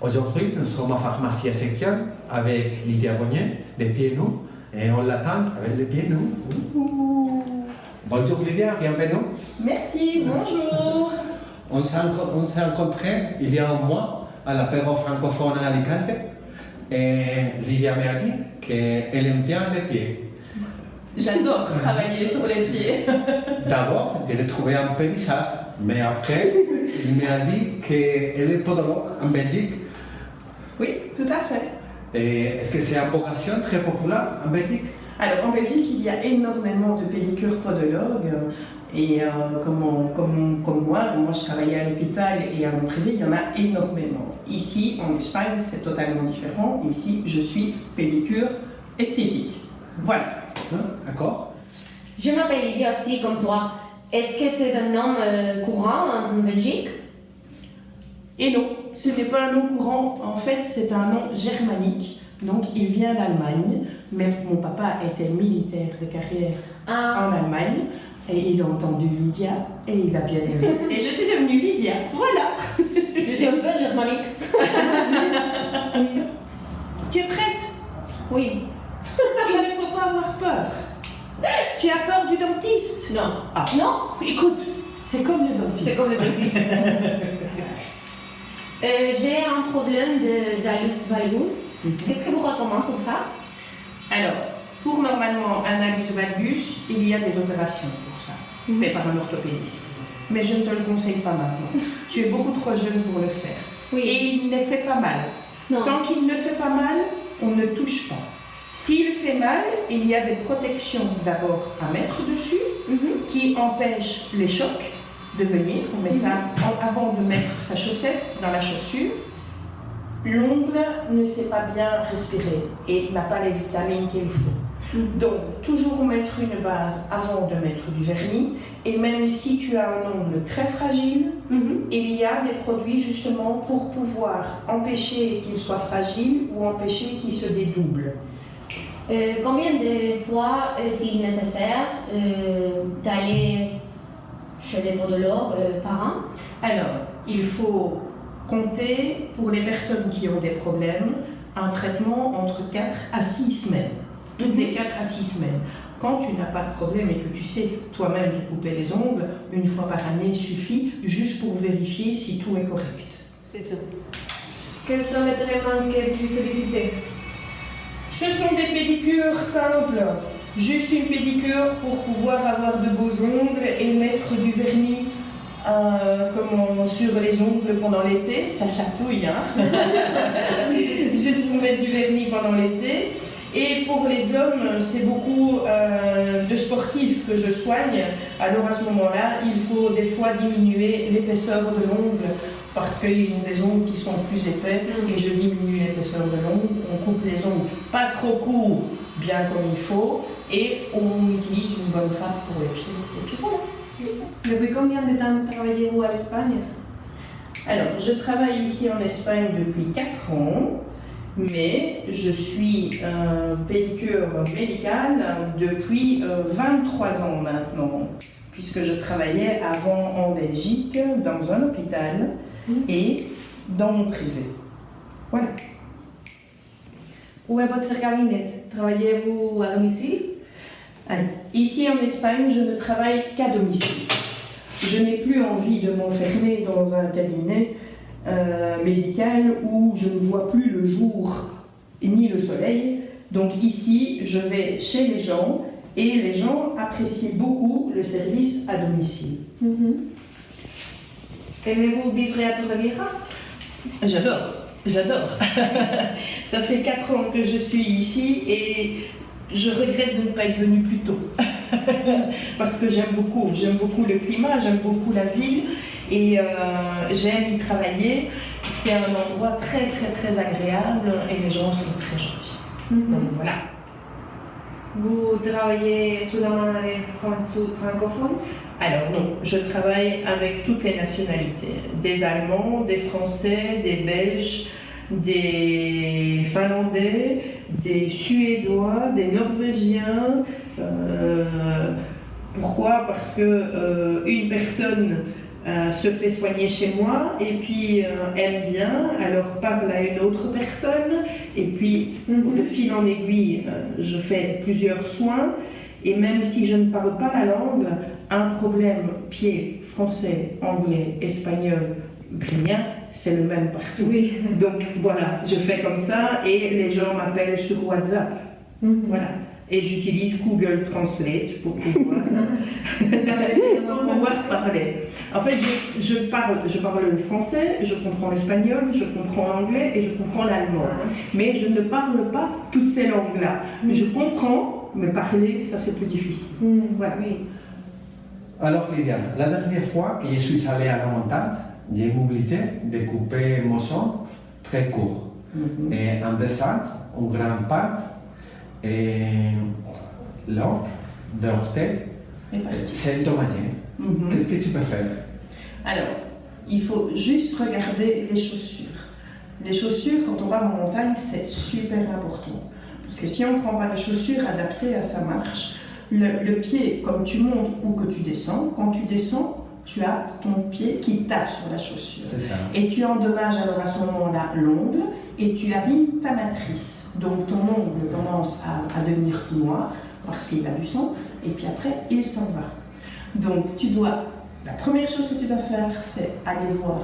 Aujourd'hui, nous sommes en pharmacie Ezequiel avec Lydia Bonnier, des pieds nus, et on l'attend avec les pieds nus. Bonjour Lydia, bienvenue. Merci, bonjour. On s'est rencontrés il y a un mois à l'apéro francophone à Alicante, et Lydia m'a dit qu'elle aime bien les pieds. J'adore travailler sur les pieds. D'abord, je l'ai trouvé un peu bizarre, mais après, il m'a dit qu'elle est podologue en Belgique. Oui, tout à fait. Et est-ce que c'est une vocation très populaire en Belgique? Alors, en Belgique, il y a énormément de pédicures podologues. Et comme moi je travaillais à l'hôpital et à mon privé, il y en a énormément. Ici, en Espagne, c'est totalement différent. Ici, je suis pédicure esthétique. Voilà. D'accord. Je m'appelle Lydia aussi, comme toi. Est-ce que c'est un nom courant en Belgique? Et non, ce n'est pas un nom courant. En fait, c'est un nom germanique. Donc, il vient d'Allemagne. Mais mon papa était militaire de carrière en Allemagne. Et il a entendu Lydia et il a bien aimé. Et je suis devenue Lydia. Voilà. Je suis un peu germanique. Tu es prête? Oui. Il ne faut pas avoir peur. Tu as peur du dentiste? Non. Ah. Non? Écoute, c'est comme le dentiste. C'est comme le dentiste. J'ai un problème d'alus valgus. Qu'est-ce que vous recommandez pour ça? Alors, pour normalement un alus valgus, il y a des opérations pour ça, faites par un orthopédiste. Mais je ne te le conseille pas maintenant. Tu es beaucoup trop jeune pour le faire. Oui. Et il ne fait pas mal. Non. Tant qu'il ne fait pas mal, on ne touche pas. S'il fait mal, il y a des protections d'abord à mettre dessus qui empêchent les chocs de venir. On met ça avant de mettre sa chaussette dans la chaussure. L'ongle ne sait pas bien respirer et n'a pas les vitamines qu'il faut. Donc, toujours mettre une base avant de mettre du vernis. Et même si tu as un ongle très fragile, il y a des produits justement pour pouvoir empêcher qu'il soit fragile ou empêcher qu'il se dédouble. Combien de fois est-il nécessaire d'aller chez les podologues par an? Alors, il faut compter, pour les personnes qui ont des problèmes, un traitement entre 4 à 6 semaines. Toutes les 4 à 6 semaines. Quand tu n'as pas de problème et que tu sais toi-même te couper les ongles, une fois par année suffit, juste pour vérifier si tout est correct. C'est ça. Quels sont les traitements les plus sollicités? Ce sont des pédicures simples. Juste une pédicure pour pouvoir avoir de beaux ongles et mettre du vernis sur les ongles pendant l'été. Ça chatouille, hein. Juste pour mettre du vernis pendant l'été. Et pour les hommes, c'est beaucoup de sportifs que je soigne. Alors à ce moment-là, il faut des fois diminuer l'épaisseur de l'ongle parce qu'ils ont des ongles qui sont plus épais et je diminue l'épaisseur de l'ongle. On coupe les ongles pas trop courts, bien comme il faut, et on utilise une bonne trappe pour les pieds. Et puis voilà. Depuis combien de temps travaillez-vous à l'Espagne? Alors, je travaille ici en Espagne depuis 4 ans. Mais je suis pédicure médicale depuis 23 ans maintenant, puisque je travaillais avant en Belgique, dans un hôpital et dans mon privé. Voilà. Où est votre cabinet? Travaillez-vous à domicile? Allez. Ici en Espagne, je ne travaille qu'à domicile. Je n'ai plus envie de m'enfermer dans un cabinet médicale où je ne vois plus le jour ni le soleil. Donc ici, je vais chez les gens et les gens apprécient beaucoup le service à domicile. Aimez-vous vivre à Torrevieja? J'adore. Ça fait 4 ans que je suis ici et je regrette de ne pas être venue plus tôt. Parce que j'aime beaucoup le climat, j'aime beaucoup la ville. Et j'aime y travailler. C'est un endroit très très très agréable et les gens sont très gentils. Donc voilà. Vous travaillez seulement avec francophones? Alors non, je travaille avec toutes les nationalités. Des Allemands, des Français, des Belges, des Finlandais, des Suédois, des Norvégiens. Pourquoi? Parce que une personne se fait soigner chez moi et puis aime bien, alors parle à une autre personne et puis de fil en aiguille, je fais plusieurs soins et même si je ne parle pas la langue, un problème pied, français, anglais, espagnol, ukrainien, c'est le même partout. Oui. Donc voilà, je fais comme ça et les gens m'appellent sur WhatsApp. Voilà. Et j'utilise Google Translate pour pouvoir, pour pouvoir parler. En fait, je parle le français, je comprends l'espagnol, je comprends l'anglais et je comprends l'allemand. Mais je ne parle pas toutes ces langues-là. Mais je comprends, mais parler, ça c'est plus difficile. Voilà. Oui. Alors Lydia, la dernière fois que je suis allé à la montagne, j'ai été obligé de couper mon son très court. Et en descente, un grand pas et l'ongle d'orteil, c'est endommagé. Qu'est-ce que tu peux faire? Alors, il faut juste regarder les chaussures. Les chaussures, quand on va en montagne, c'est super important. Parce que si on ne prend pas les chaussures adaptées à sa marche, le pied, comme tu montes ou que tu descends, quand tu descends, tu as ton pied qui tape sur la chaussure. C'est ça. Et tu endommages alors à ce moment-là l'ongle et tu abîmes ta matrice. Donc ton ongle commence à devenir tout noir parce qu'il a du sang et puis après il s'en va. Donc tu dois, la première chose que tu dois faire, c'est aller voir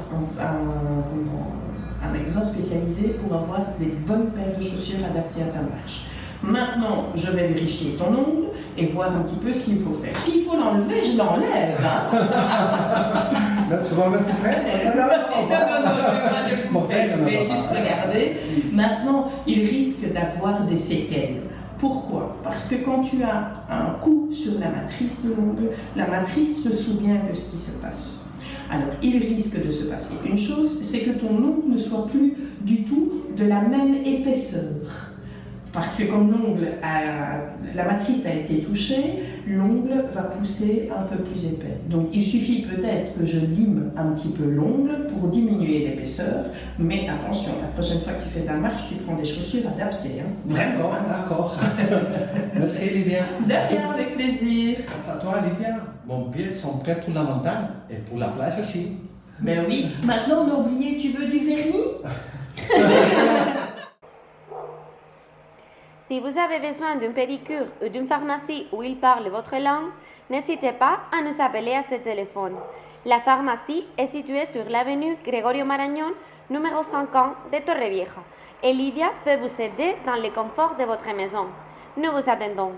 un magasin spécialisé pour avoir des bonnes paires de chaussures adaptées à ta marche. Maintenant, je vais vérifier ton ongle et voir un petit peu ce qu'il faut faire. S'il faut l'enlever, je l'enlève. Hein. Là, tu vas mettre tout près? Non, je vais juste regarder. Maintenant, il risque d'avoir des séquelles. Pourquoi? Parce que quand tu as un coup sur la matrice de l'ongle, la matrice se souvient de ce qui se passe. Alors, il risque de se passer une chose, c'est que ton ongle ne soit plus du tout de la même épaisseur. Parce que comme la matrice a été touchée, l'ongle va pousser un peu plus épais. Donc il suffit peut-être que je lime un petit peu l'ongle pour diminuer l'épaisseur, mais attention, la prochaine fois que tu fais de la marche, tu prends des chaussures adaptées. Hein. D'accord, d'accord. Merci Lydia. De rien, avec plaisir. Grâce à toi Lydia, mon pied sont prêts pour la montagne et pour la plage aussi. Ben oui, maintenant on a oublié, tu veux du vernis? Si vous avez besoin d'une pédicure ou d'une pharmacie où ils parlent votre langue, n'hésitez pas à nous appeler à ce téléphone. La pharmacie est située sur l'avenue Gregorio Marañón, numéro 50 de Torrevieja. Et Lydia peut vous aider dans le confort de votre maison. Nous vous attendons.